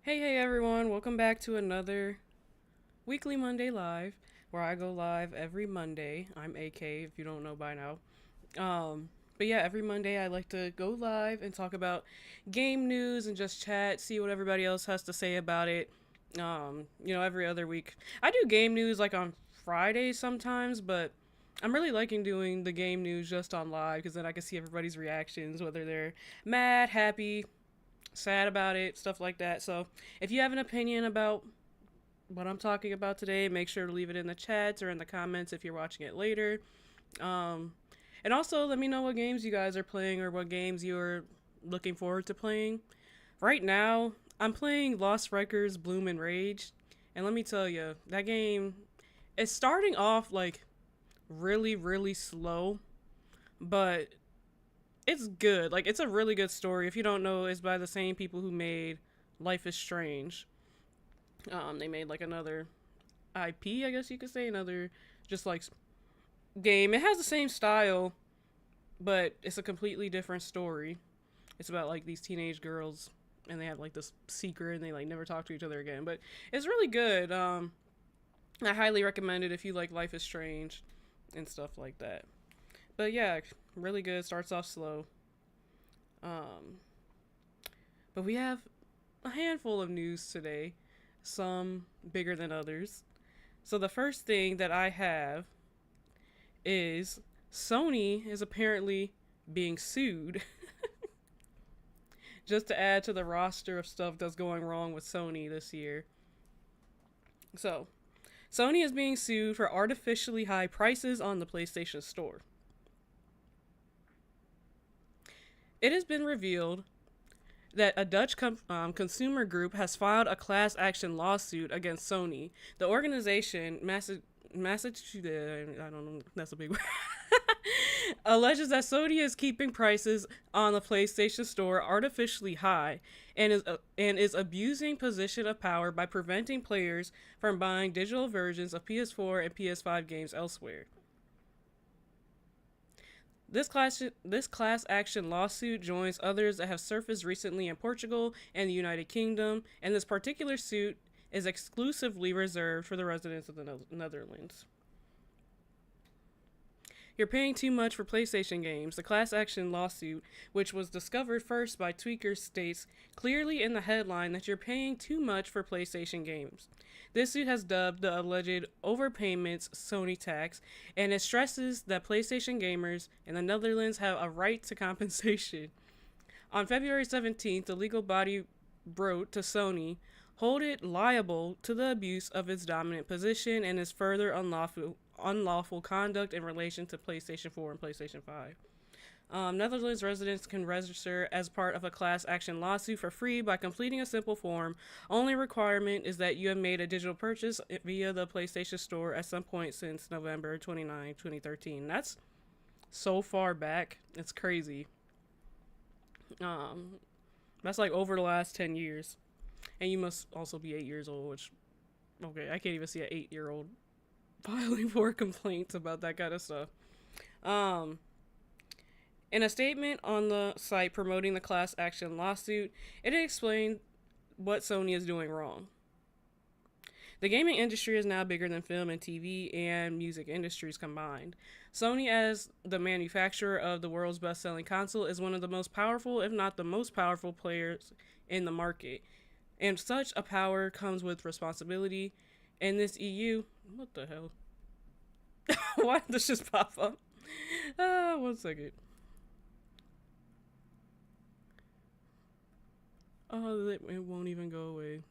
Hey everyone, welcome back to another weekly Monday Live where I go live every Monday. I'm AK if you don't know by now. But yeah, every Monday I like to go live and talk about game news and just chat, see what everybody else has to say about it. Every other week. I do game news like on Fridays sometimes, but I'm really liking doing the game news just on live because then I can see everybody's reactions, whether they're mad, happy, sad about it, stuff like that. So if you have an opinion about what I'm talking about today, make sure to leave it in the chats or in the comments if you're watching it later. Um, and also let me know what games you guys are playing or what games you're looking forward to playing. Right now, I'm playing Lost Records Bloom and Rage. And let me tell you, that game is starting off like really, really slow, but it's good. Like it's a really good story. If you don't know, it's by the same people who made Life is Strange. They made like another IP, I guess you could say, another just like game. It has the same style, but it's a completely different story. It's about like these teenage girls and they have like this secret and they like never talk to each other again. But it's really good. I highly recommend it if you like Life is Strange and stuff like that. But yeah, really good. Starts off slow. Um, but we have a handful of news today, some bigger than others. So the first thing that I have is Sony is apparently being sued. Just to add to the roster of stuff that's going wrong with Sony this year. So, Sony is being sued for artificially high prices on the PlayStation Store. It has been revealed that a Dutch consumer group has filed a class action lawsuit against Sony. The organization, Massachusetts, I don't know, that's a big word, alleges that Sony is keeping prices on the PlayStation Store artificially high and is abusing position of power by preventing players from buying digital versions of PS4 and PS5 games elsewhere. This class action lawsuit joins others that have surfaced recently in Portugal and the United Kingdom, and this particular suit is exclusively reserved for the residents of the Netherlands. You're paying too much for PlayStation games. The class action lawsuit, which was discovered first by tweakers, states clearly in the headline that you're paying too much for PlayStation games. This suit has dubbed the alleged overpayments Sony tax, and it stresses that PlayStation gamers in the Netherlands have a right to compensation. On February 17th, the legal body wrote to Sony, hold it liable to the abuse of its dominant position and its further unlawful conduct in relation to PlayStation 4 and PlayStation 5. Netherlands residents can register as part of a class action lawsuit for free by completing a simple form. Only requirement is that you have made a digital purchase via the PlayStation Store at some point since November 29, 2013. That's so far back. It's crazy. Um, that's like over the last 10 years. And you must also be 8 years old, which, okay, I can't even see an 8-year-old filing for complaints about that kind of stuff. Um, in a statement on the site promoting the class action lawsuit, it explained what Sony is doing wrong. The gaming industry is now bigger than film and TV and music industries combined. Sony, as the manufacturer of the world's best-selling console, is one of the most powerful, if not the most powerful players in the market. And such a power comes with responsibility. In this EU, what the hell? Why did this just pop up? 1 second. Oh, it won't even go away.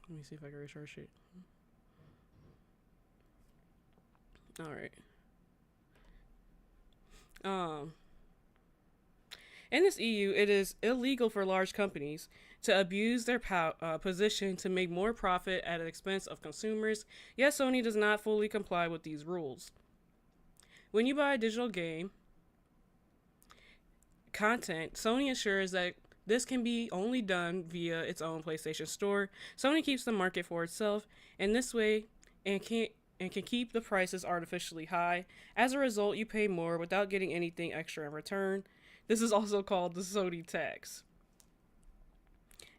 Let me see if I can refresh it. All right. Um, in this EU, it is illegal for large companies to abuse their position to make more profit at the expense of consumers, yet Sony does not fully comply with these rules. When you buy a digital game content, Sony ensures that this can be only done via its own PlayStation Store. Sony keeps the market for itself in this way and can keep the prices artificially high. As a result, you pay more without getting anything extra in return. This is also called the Sony tax.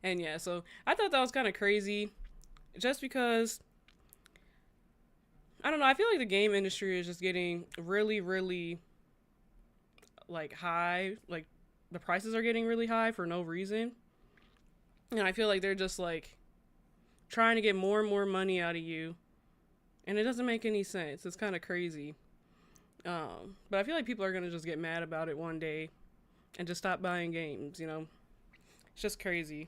And yeah, so I thought that was kind of crazy, just because I don't know. I feel like the game industry is just getting really, really like high. Like the prices are getting really high for no reason, and I feel like they're just like trying to get more and more money out of you, and it doesn't make any sense. It's kind of crazy. But I feel like people are gonna just get mad about it one day and just stop buying games. It's just crazy.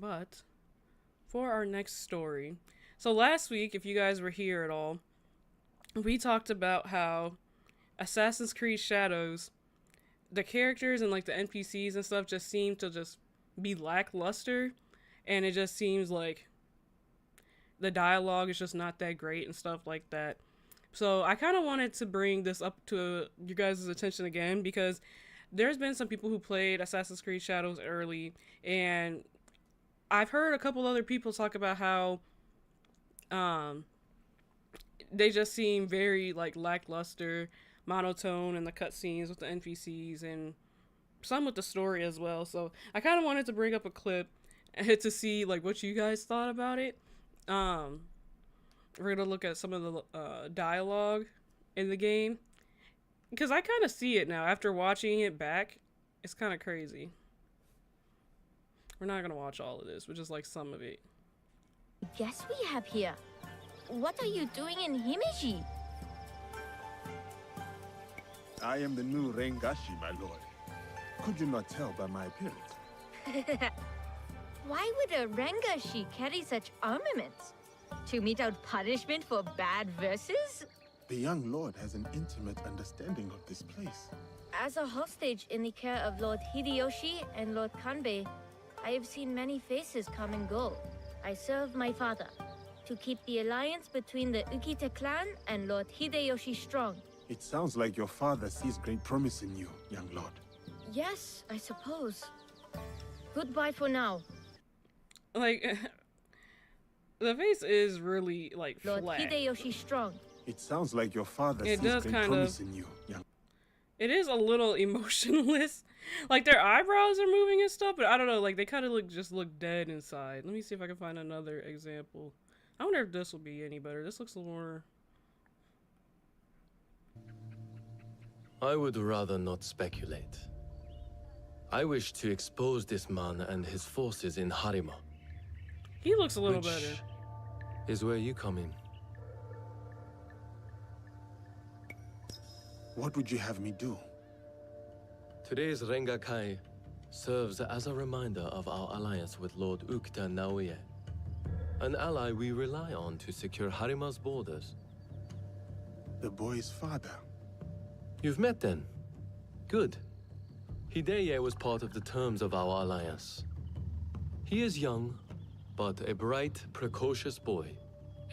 But for our next story, so last week, if you guys were here at all, we talked about how Assassin's Creed Shadows, the characters and like the NPCs and stuff just seem to just be lackluster, and it just seems like the dialogue is just not that great and stuff like that. So I kind of wanted to bring this up to you guys' attention again, because there's been some people who played Assassin's Creed Shadows early, and I've heard a couple other people talk about how they just seem very like lackluster, monotone in the cutscenes with the NPCs, and some with the story as well. So I kind of wanted to bring up a clip to see like what you guys thought about it. We're gonna look at some of the dialogue in the game, because I kind of see it now after watching it back. It's kind of crazy. We're not gonna watch all of this, but just like some of it. Guess we have here. What are you doing in Himeji? I am the new Rengashi, my lord. Could you not tell by my appearance? Why would a Rengashi carry such armaments? To mete out punishment for bad verses? The young lord has an intimate understanding of this place. As a hostage in the care of Lord Hideyoshi and Lord Kanbei, I have seen many faces come and go. I serve my father to keep the alliance between the Ukita clan and Lord Hideyoshi strong. It sounds like your father sees great promise in you, young lord. Yes, I suppose. Goodbye for now. Like, the face is really like Lord flat. Hideyoshi strong. It sounds like your father It sees does great kind promise of. in you, young. It is a little emotionless. Like their eyebrows are moving and stuff, but I don't know. Like they kind of look dead inside. Let me see if I can find another example. I wonder if this will be any better. This looks a little more. I would rather not speculate. I wish to expose this man and his forces in Harima. He looks a little Which better. is where you come in. What would you have me do? Today's Rengakai serves as a reminder of our alliance with Lord Ukta Naoye, an ally we rely on to secure Harima's borders. The boy's father. You've met then? Good. Hideye was part of the terms of our alliance. He is young, but a bright, precocious boy,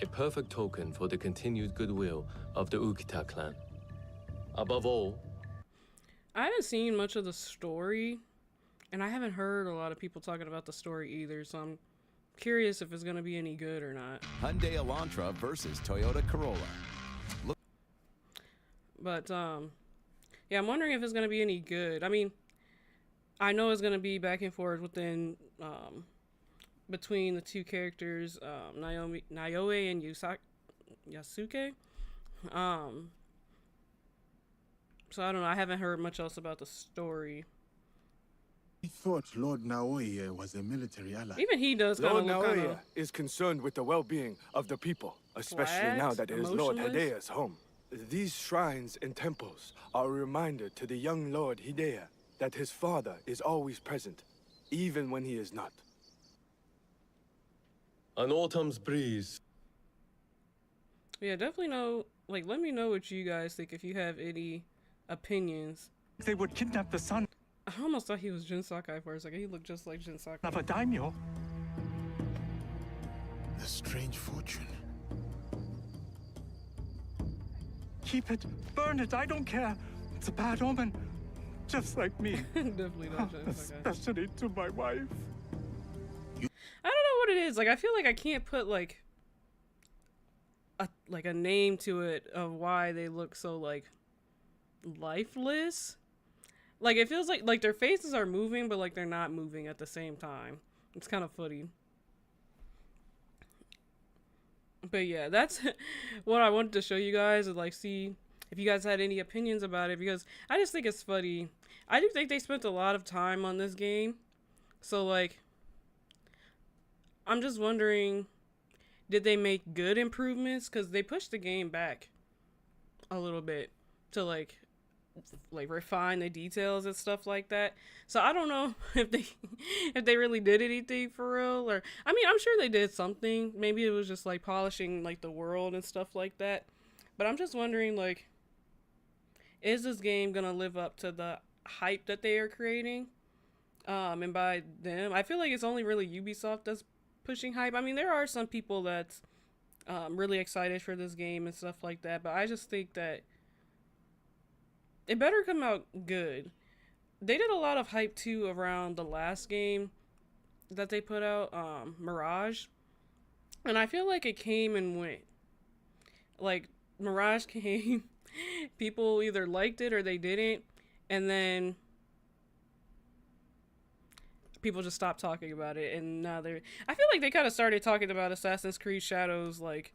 a perfect token for the continued goodwill of the Ukita clan. Above all, I haven't seen much of the story, and I haven't heard a lot of people talking about the story either, so I'm curious if it's going to be any good or not. Hyundai Elantra versus Toyota Corolla. But, yeah, I'm wondering if it's going to be any good. I mean, I know it's going to be back and forth between the two characters, Naoe and Yasuke. So I don't know. I haven't heard much else about the story. He thought Lord Naoye was a military ally. Even he does kind of Lord look Naoya is concerned with the well-being of the people, especially now that it is Lord emotionless. Hideya's home. These shrines and temples are a reminder to the young Lord Hideya that his father is always present, even when he is not. an autumn's breeze. Yeah, definitely know. Like, let me know what you guys think if you have any opinions. They would kidnap the son I almost thought he was Jin Sakai for a second. He looked just like Jin Sakai. of a daimyo. The strange fortune. Keep it, burn it, I don't care. It's a bad omen, just like me. Definitely not Jin Sakai. Especially to my wife. I don't know what it is. Like, I feel like I can't put like a name to it of why they look so like lifeless. Like it feels like their faces are moving, but like they're not moving at the same time. It's kind of funny. But yeah, that's what I wanted to show you guys and like see if you guys had any opinions about it, because I just think it's funny. I do think they spent a lot of time on this game. So like I'm just wondering, did they make good improvements? Because they pushed the game back a little bit to like refine the details and stuff like that. So I don't know if they really did anything for real, or I mean I'm sure they did something. Maybe it was just like polishing like the world and stuff like that. But I'm just wondering, like, is this game gonna live up to the hype that they are creating? And by them, I feel like it's only really Ubisoft that's pushing hype. I mean, there are some people that's really excited for this game and stuff like that, but I just think that it better come out good. They did a lot of hype too around the last game that they put out, Mirage, and I feel like it came and went. Like Mirage came, people either liked it or they didn't, and then people just stopped talking about it, and now they're, I feel like they kind of started talking about Assassin's Creed Shadows like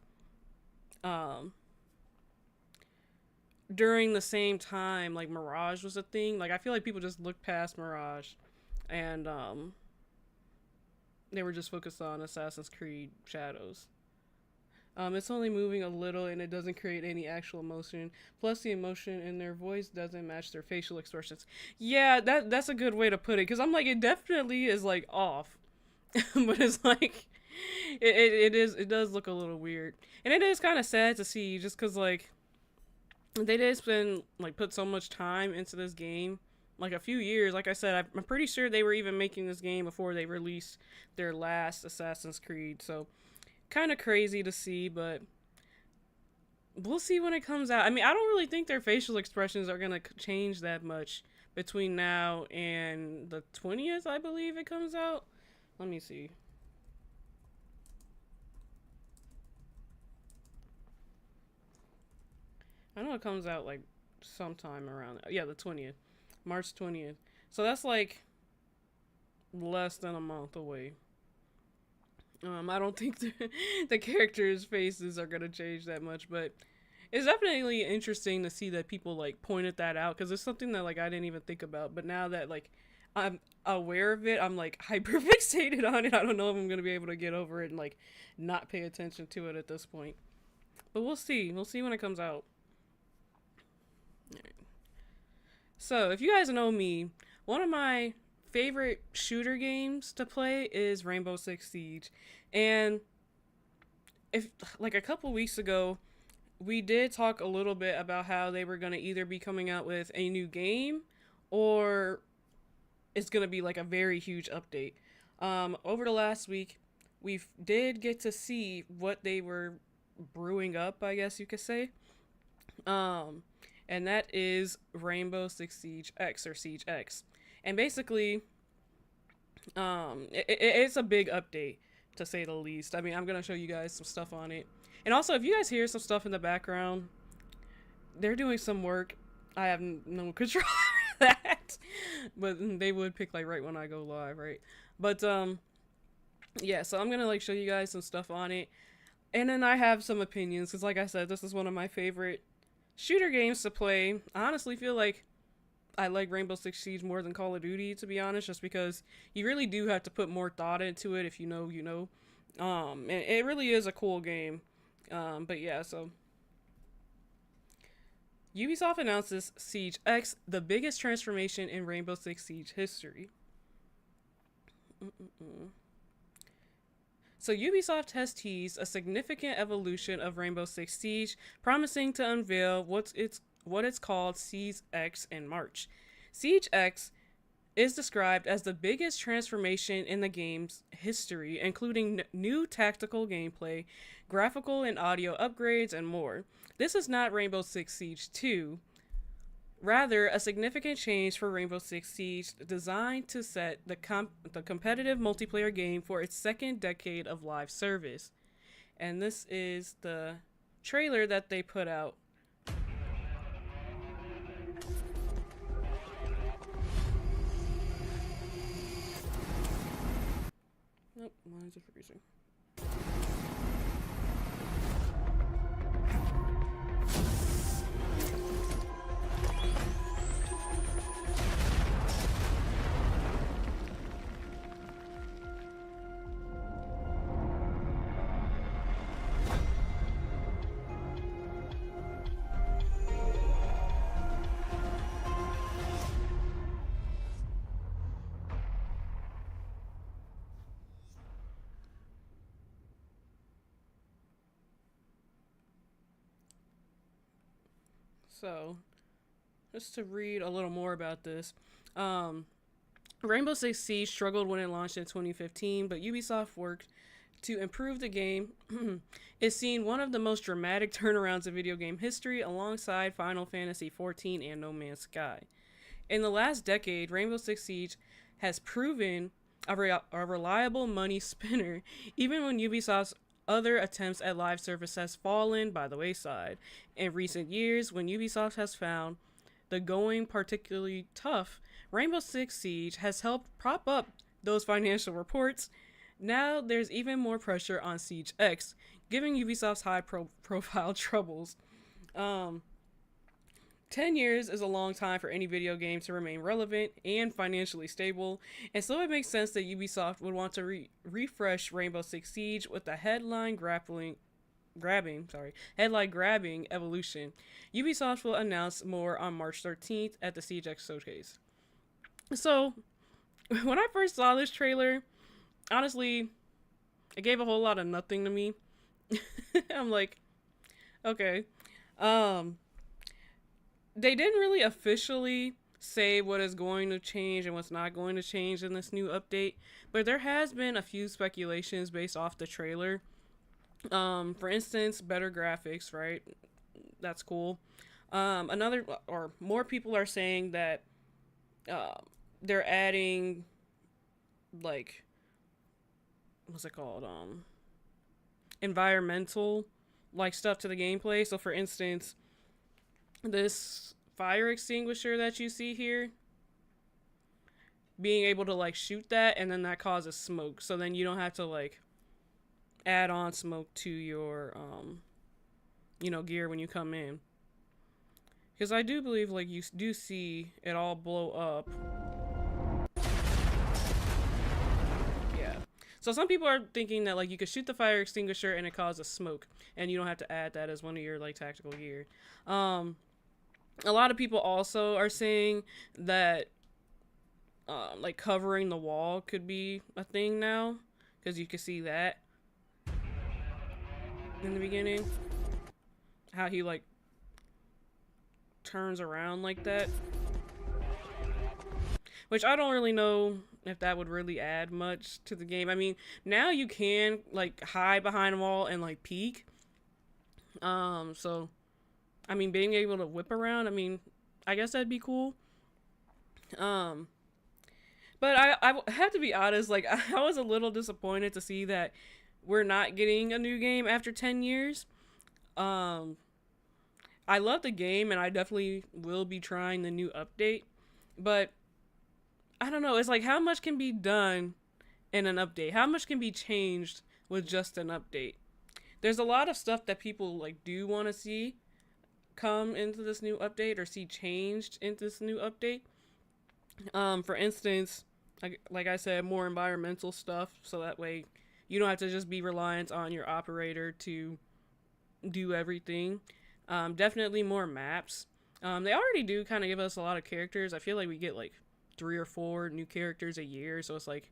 during the same time like Mirage was a thing. Like I feel like people just looked past Mirage and they were just focused on Assassin's Creed Shadows. It's only moving a little and it doesn't create any actual emotion. Plus, the emotion in their voice doesn't match their facial expressions. Yeah, that's a good way to put it. Because I'm like, it definitely is like off. But it's like, it does look a little weird. And it is kind of sad to see just because like, they did spend, like, put so much time into this game. Like a few years. Like I said, I'm pretty sure they were even making this game before they released their last Assassin's Creed. So, kind of crazy to see, but we'll see when it comes out. I mean, I don't really think their facial expressions are going to change that much between now and the 20th, I believe it comes out. Let me see. I know it comes out like sometime around, yeah, the 20th. March 20th. So that's like less than a month away. I don't think the characters' faces are gonna change that much, but it's definitely interesting to see that people like pointed that out, because it's something that like I didn't even think about. But now that like I'm aware of it, I'm like hyper fixated on it. I don't know if I'm gonna be able to get over it and like not pay attention to it at this point. But we'll see. We'll see when it comes out. Right. So if you guys know me, one of my favorite shooter games to play is Rainbow Six Siege. And if like a couple weeks ago, we did talk a little bit about how they were going to either be coming out with a new game or it's going to be like a very huge update. Over the last week, we did get to see what they were brewing up, I guess you could say. And that is Rainbow Six Siege X, or Siege X. And basically, it's a big update, to say the least. I mean, I'm going to show you guys some stuff on it. And also, if you guys hear some stuff in the background, they're doing some work. I have no control over that. But they would pick, like, right when I go live, right? But, yeah, so I'm going to, like, show you guys some stuff on it. And then I have some opinions, because, like I said, this is one of my favorite shooter games to play. I honestly feel like I like Rainbow Six Siege more than Call of Duty, to be honest, just because you really do have to put more thought into it. If you know, you know. And it really is a cool game. But yeah, so Ubisoft announces Siege X, the biggest transformation in Rainbow Six Siege history. So Ubisoft has teased a significant evolution of Rainbow Six Siege, promising to unveil what it's called Siege X in March. Siege X is described as the biggest transformation in the game's history, including new tactical gameplay, graphical and audio upgrades, and more. This is not Rainbow Six Siege 2, rather a significant change for Rainbow Six Siege designed to set the competitive multiplayer game for its second decade of live service. And this is the trailer that they put out. Signs of freezing. So, just to read a little more about this, Rainbow Six Siege struggled when it launched in 2015, but Ubisoft worked to improve the game. It's seen one of the most dramatic turnarounds in video game history alongside Final Fantasy XIV and No Man's Sky. In the last decade, Rainbow Six Siege has proven a reliable money spinner, even when Ubisoft's other attempts at live service has fallen by the wayside. In recent years, when Ubisoft has found the going particularly tough, Rainbow Six Siege has helped prop up those financial reports. Now there's even more pressure on Siege X, giving Ubisoft's high-profile troubles. 10 years is a long time for any video game to remain relevant and financially stable, and so it makes sense that Ubisoft would want to refresh Rainbow Six Siege with a headline-grabbing evolution. Ubisoft will announce more on March 13th at the Siege X Showcase. So, when I first saw this trailer, honestly, it gave a whole lot of nothing to me. I'm like, okay. They didn't really officially say what is going to change and what's not going to change in this new update, but there has been a few speculations based off the trailer. For instance, better graphics, right? That's cool. More people are saying that they're adding, like, what's it called? Environmental, like, stuff to the gameplay. So, for instance, this fire extinguisher that you see here, being able to, like, shoot that, and then that causes smoke. So then you don't have to, like, add on smoke to your, gear when you come in. Because I do believe, like, you do see it all blow up. Yeah. So some people are thinking that, like, you could shoot the fire extinguisher and it causes smoke, and you don't have to add that as one of your, like, tactical gear. A lot of people also are saying that, like, covering the wall could be a thing now, because you can see that in the beginning, how he, like, turns around like that, which I don't really know if that would really add much to the game. I mean, now you can, like, hide behind a wall and, like, peek, so I mean, being able to whip around, I mean, I guess that'd be cool. But I have to be honest, like, I was a little disappointed to see that we're not getting a new game after 10 years. I love the game, and I definitely will be trying the new update. But, I don't know, it's like, how much can be done in an update? How much can be changed with just an update? There's a lot of stuff that people, like, do want to see come into this new update or see changed into this new update. For instance, like I said, more environmental stuff, so that way you don't have to just be reliant on your operator to do everything. Definitely more maps. They already do kind of give us a lot of characters. I feel like we get like 3 or 4 new characters a year, so it's like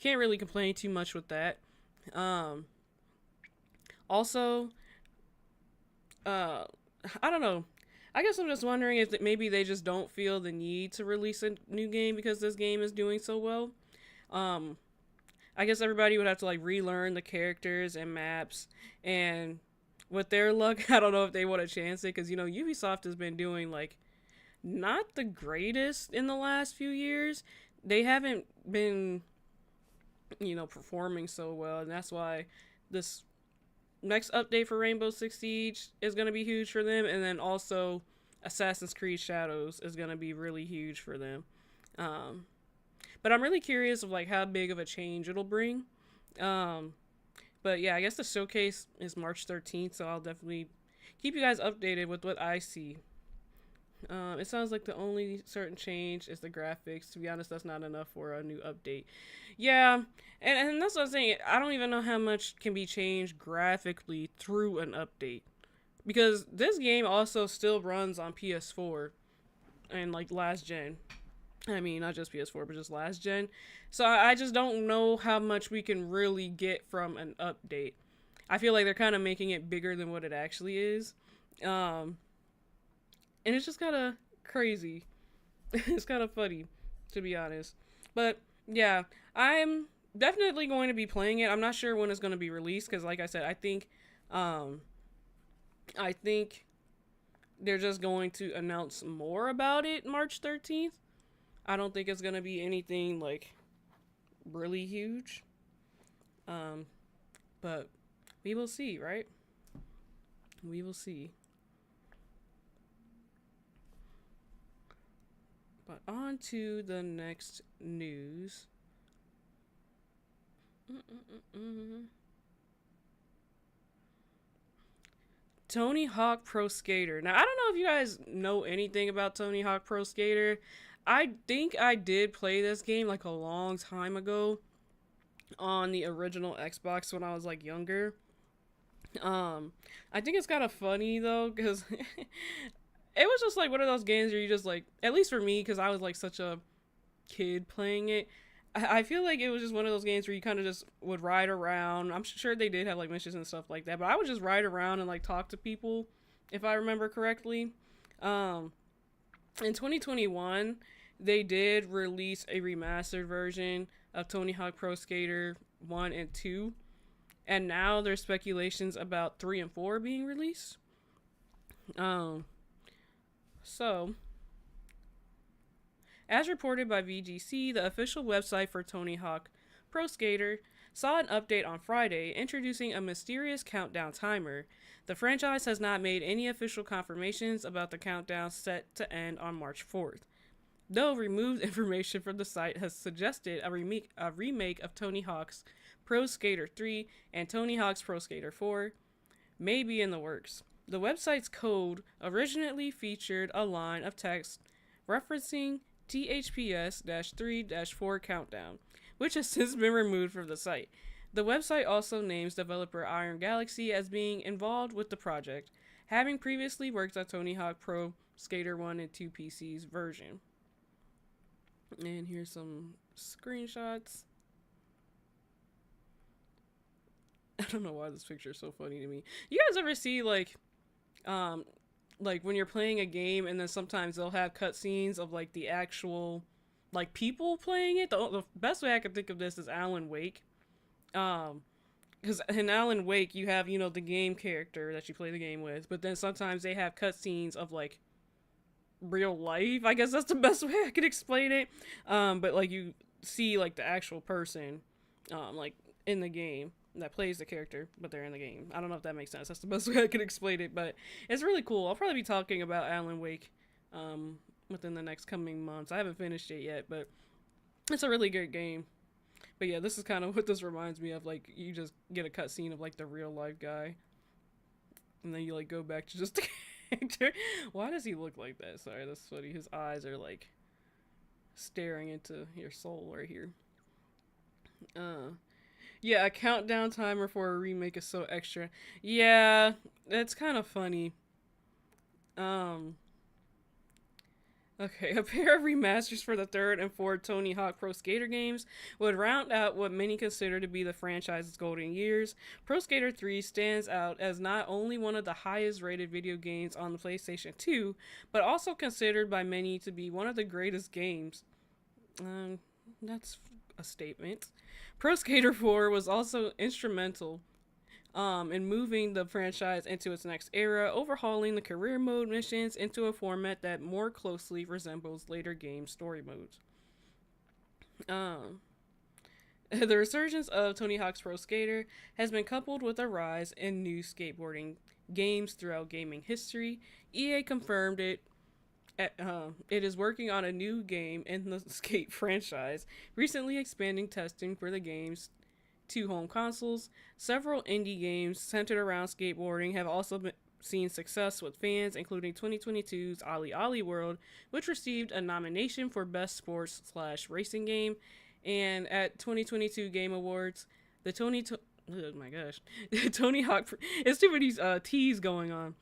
can't really complain too much with that. Also, I don't know. I guess I'm just wondering if maybe they just don't feel the need to release a new game because this game is doing so well. I guess everybody would have to, like, relearn the characters and maps, and with their luck, I don't know if they want to chance it, because, you know, Ubisoft has been doing, like, not the greatest in the last few years. They haven't been, you know, performing so well, and that's why this next update for Rainbow Six Siege is going to be huge for them, and then also Assassin's Creed Shadows is going to be really huge for them. But I'm really curious of, like, how big of a change it'll bring. But yeah, I guess the showcase is March 13th, so I'll definitely keep you guys updated with what I see. It sounds like the only certain change is the graphics. To be honest, that's not enough for a new update. Yeah, and that's what I'm saying. I don't even know how much can be changed graphically through an update. Because this game also still runs on PS4 and like last gen. I mean, not just PS4, but just last gen. So I just don't know how much we can really get from an update. I feel like they're kind of making it bigger than what it actually is. Um, and it's just kind of crazy. It's kind of funny, to be honest. But yeah, I'm definitely going to be playing it. I'm not sure when it's going to be released because, like I said, um, I think they're just going to announce more about it March 13th. I don't think it's going to be anything like really huge. Um, but we will see, right? We will see. But on to the next news. Tony Hawk Pro Skater. Now, I don't know if you guys know anything about Tony Hawk Pro Skater. I think I did play this game like a long time ago on the original Xbox when I was like younger. I think it's kind of funny though because it was just like one of those games where you just like, at least for me, because I was like such a kid playing it. I feel like it was just one of those games where you kind of just would ride around. I'm sure they did have like missions and stuff like that, but I would just ride around and like talk to people, if I remember correctly. In 2021, they did release a remastered version of Tony Hawk Pro Skater 1 and 2, and now there's speculations about 3 and 4 being released. So, as reported by VGC, the official website for Tony Hawk Pro Skater saw an update on Friday introducing a mysterious countdown timer. The franchise has not made any official confirmations about the countdown set to end on March 4th. Though removed information from the site has suggested a remake of Tony Hawk's Pro Skater 3 and Tony Hawk's Pro Skater 4 may be in the works. The website's code originally featured a line of text referencing THPS-3-4 countdown, which has since been removed from the site. The website also names developer Iron Galaxy as being involved with the project, having previously worked on Tony Hawk Pro Skater 1 and 2 PC's version. And here's some screenshots. I don't know why this picture is so funny to me. You guys ever see like when you're playing a game and then sometimes they'll have cutscenes of like the actual like people playing it? The best way I can think of this is Alan Wake. Because in Alan Wake you have, you know, the game character that you play the game with, but then sometimes they have cutscenes of like real life. I guess that's the best way I could explain it. But like you see like the actual person like in the game that plays the character, but they're in the game. I don't know if that makes sense. That's the best way I could explain it, but it's really cool. I'll probably be talking about Alan Wake within the next coming months. I haven't finished it yet, but it's a really good game. But yeah, this is kind of what this reminds me of. Like, you just get a cutscene of like the real life guy, and then you like go back to just the character. Why does he look like that? Sorry, that's funny. His eyes are like staring into your soul right here. Yeah, a countdown timer for a remake is so extra. Yeah, that's kind of funny. Okay, a pair of remasters for the third and fourth Tony Hawk Pro Skater games would round out what many consider to be the franchise's golden years. Pro Skater 3 stands out as not only one of the highest rated video games on the PlayStation 2, but also considered by many to be one of the greatest games. That's a statement. Pro Skater 4 was also instrumental in moving the franchise into its next era, overhauling the career mode missions into a format that more closely resembles later game story modes. The resurgence of Tony Hawk's Pro Skater has been coupled with a rise in new skateboarding games throughout gaming history. EA confirmed it is working on a new game in the Skate franchise, recently expanding testing for the game's to home consoles. Several indie games centered around skateboarding have also seen success with fans, including 2022's Ali Ali World, which received a nomination for Best Sports/Racing Game. And at 2022 Game Awards, the oh my gosh, Tony Hawk. It's too many T's going on.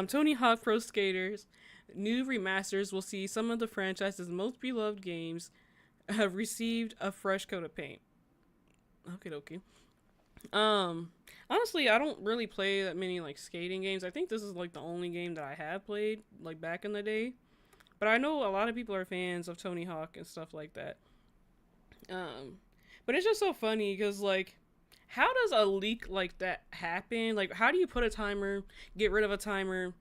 Tony Hawk Pro Skaters new remasters will see some of the franchise's most beloved games have received a fresh coat of paint. Okay. Honestly, I don't really play that many like skating games. I think this is like the only game that I have played like back in the day. But I know a lot of people are fans of Tony Hawk and stuff like that. But it's just so funny because like, how does a leak like that happen? Like, how do you put a timer, get rid of a timer,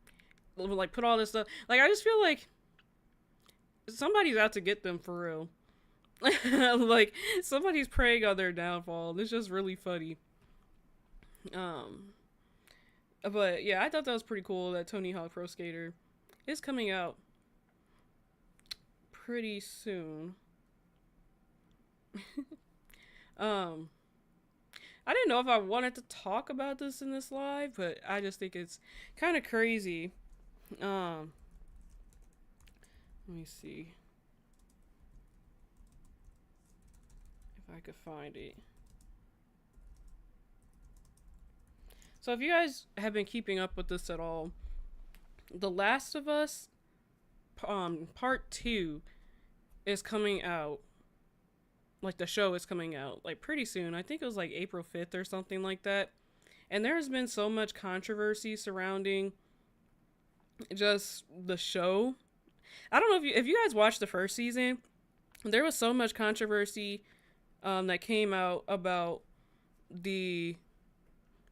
like put all this stuff? Like, I just feel like somebody's out to get them for real. Like, somebody's preying on their downfall. It's just really funny. But yeah, I thought that was pretty cool that Tony Hawk Pro Skater is coming out pretty soon. I didn't know if I wanted to talk about this in this live, but I just think it's kind of crazy. Let me see if I could find it. So if you guys have been keeping up with this at all, The Last of Us part 2 is coming out. Like, the show is coming out like pretty soon. I think it was like April 5th or something like that. And there has been so much controversy surrounding just the show. I don't know if you guys watched the first season. There was so much controversy that came out about the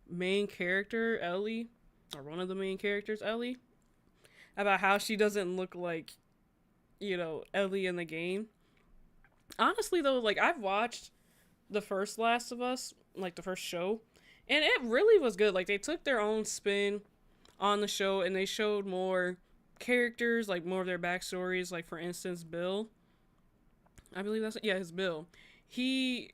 main character, Ellie, or one of the main characters, Ellie, about how she doesn't look like, you know, Ellie in the game. Honestly, though, like, I've watched the first Last of Us, like, the first show, and it really was good. Like, they took their own spin on the show, and they showed more characters, like, more of their backstories. Like, for instance, Bill. I believe that's... Yeah, it's Bill. He,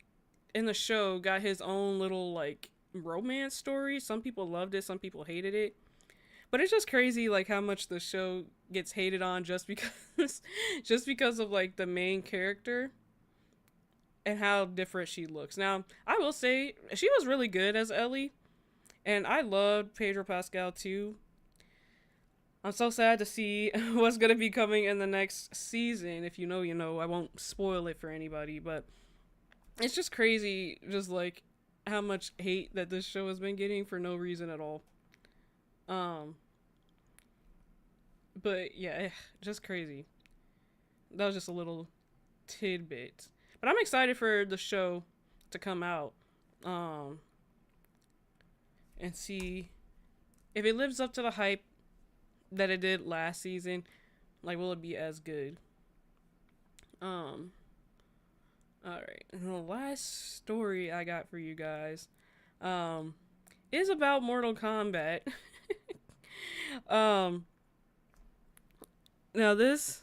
in the show, got his own little, like, romance story. Some people loved it, some people hated it. But it's just crazy, like, how much the show gets hated on just because of, like, the main character and how different she looks. Now, I will say, she was really good as Ellie, and I loved Pedro Pascal, too. I'm so sad to see what's going to be coming in the next season. If you know, you know. I won't spoil it for anybody, but it's just crazy, just, like, how much hate that this show has been getting for no reason at all. But yeah, just crazy. That was just a little tidbit. But I'm excited for the show to come out. And see if it lives up to the hype that it did last season. Like, will it be as good? Alright. And the last story I got for you guys is about Mortal Kombat. Now this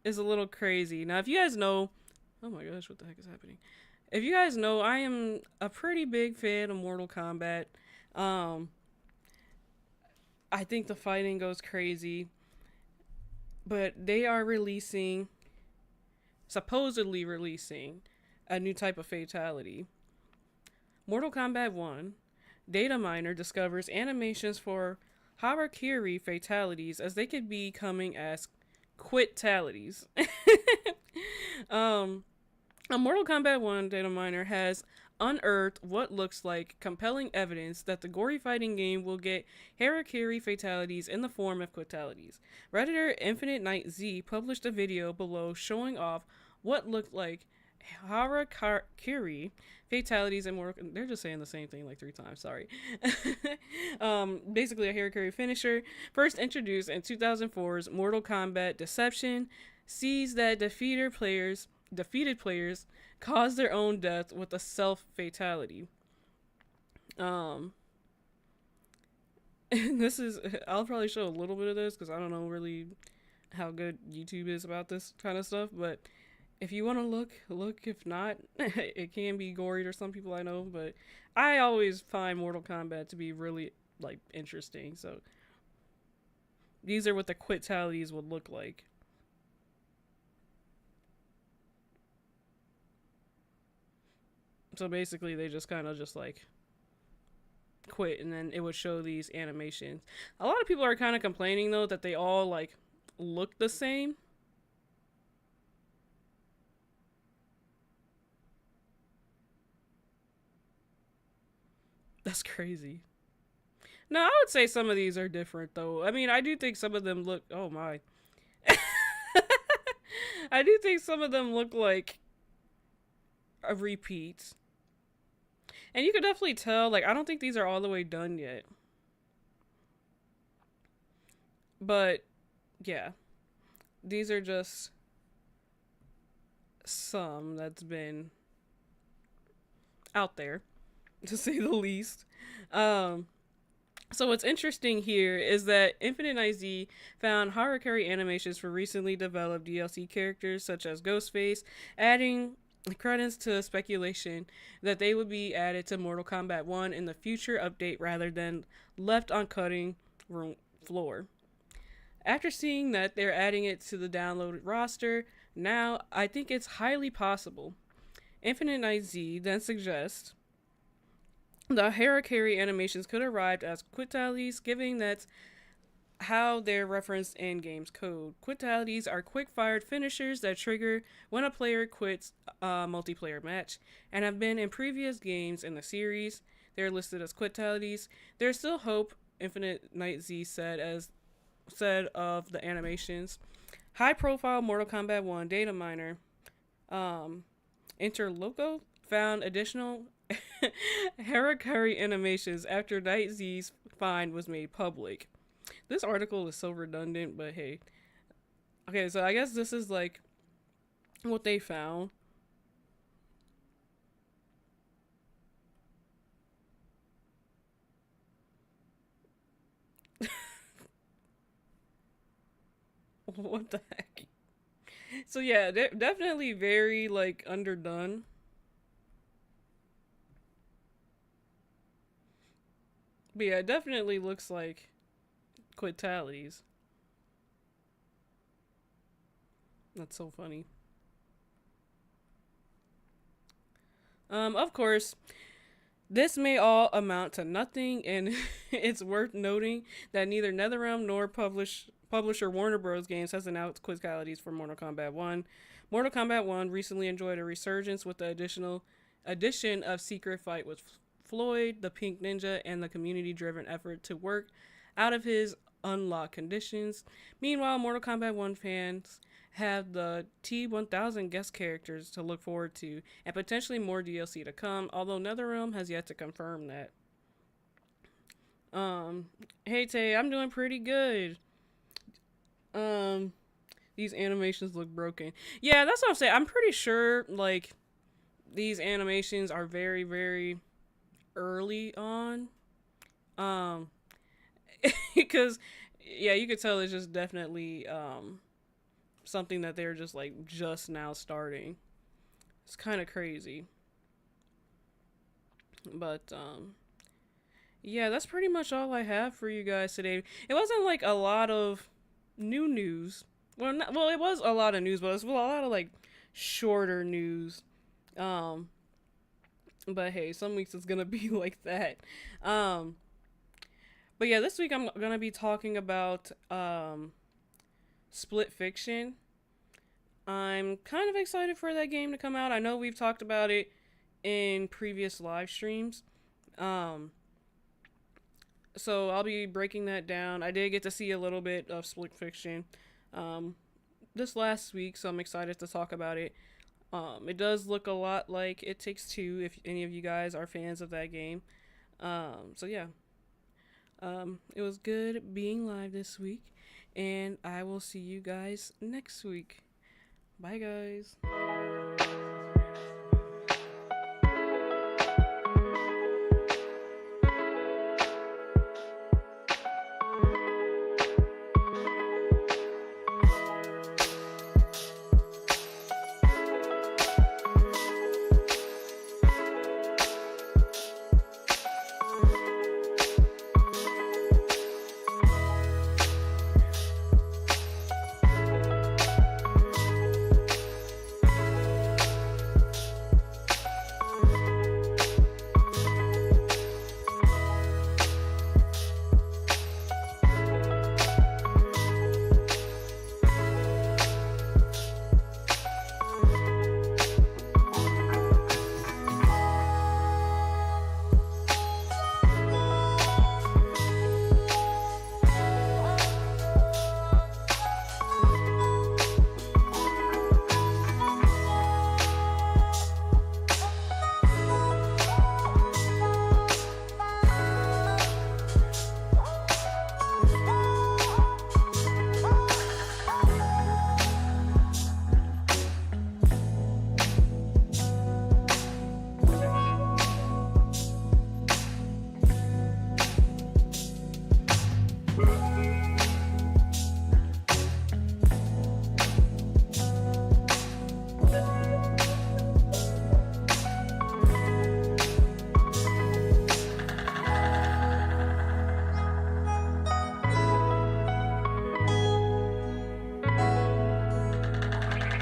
is a little crazy. Now, if you guys know, oh my gosh, what the heck is happening? If you guys know, I am a pretty big fan of Mortal Kombat. I think the fighting goes crazy, but they are supposedly releasing a new type of fatality. Mortal Kombat 1, data miner discovers animations for Harakiri fatalities as they could be coming as quit-talities. A Mortal Kombat 1 data miner has unearthed what looks like compelling evidence that the gory fighting game will get Harakiri fatalities in the form of quitalities. Redditor Infinite Night Z published a video below showing off what looked like Harakiri fatalities in Mortal... They're just saying the same thing like 3 times, sorry. Basically a Harakiri finisher, first introduced in 2004's Mortal Kombat Deception, sees that defeated players cause their own death with a self-fatality. This is... I'll probably show a little bit of this because I don't know really how good YouTube is about this kind of stuff, but If you want to look. If not, it can be gory to some people I know, but I always find Mortal Kombat to be really like interesting. So these are what the Fatalities would look like. So basically, they just kind of just like quit, and then it would show these animations. A lot of people are kind of complaining though that they all like look the same. That's crazy. No, I would say some of these are different though. I mean, I do think some of them look. Oh my. I do think some of them look like a repeat. And you can definitely tell, like, I don't think these are all the way done yet. But, yeah. These are just some that's been out there, to say the least. So what's interesting here is that Infinite Night Z found Harakiri animations for recently developed DLC characters such as Ghostface, adding credence to speculation that they would be added to Mortal Kombat 1 in the future update rather than left on cutting room floor. After seeing that they're adding it to the downloaded roster, now I think it's highly possible. Infinite Night Z then suggests the Harakiri animations could arrive as Fatalities, given that's how they're referenced in game's code. Fatalities are quick-fired finishers that trigger when a player quits a multiplayer match, and have been in previous games in the series. They're listed as Fatalities. There's still hope, Infinite Night Z said of the animations. High-profile Mortal Kombat 1 data miner, Interloco, found additional Harakiri animations after Night Z's find was made public. This article is so redundant, but hey. Okay, so I guess this is like what they found. What the heck? So yeah, they're definitely very like underdone. But yeah, it definitely looks like Fatalities. That's so funny. Of course, this may all amount to nothing, and it's worth noting that neither NetherRealm nor publisher Warner Bros. Games has announced Fatalities for Mortal Kombat 1. Mortal Kombat 1 recently enjoyed a resurgence with the addition of Secret Fight with Floyd, the Pink Ninja, and the community-driven effort to work out of his unlocked conditions. Meanwhile, Mortal Kombat 1 fans have the T-1000 guest characters to look forward to, and potentially more DLC to come, although NetherRealm has yet to confirm that. Hey Tay, I'm doing pretty good. These animations look broken. Yeah, that's what I'm saying. I'm pretty sure, like, these animations are very, very early on. Because, yeah, you could tell it's just definitely, something that they're just, like, just now starting. It's kind of crazy. But, yeah, that's pretty much all I have for you guys today. It wasn't, like, a lot of new news. Well, it was a lot of news, but it was a lot of, like, shorter news. But hey, some weeks it's gonna be like that. But yeah, this week I'm gonna be talking about Split Fiction. I'm kind of excited for that game to come out. I know we've talked about it in previous live streams. So I'll be breaking that down. I did get to see a little bit of Split Fiction this last week, so I'm excited to talk about it. It does look a lot like It Takes Two, if any of you guys are fans of that game. So yeah. It was good being live this week, and I will see you guys next week. Bye, guys.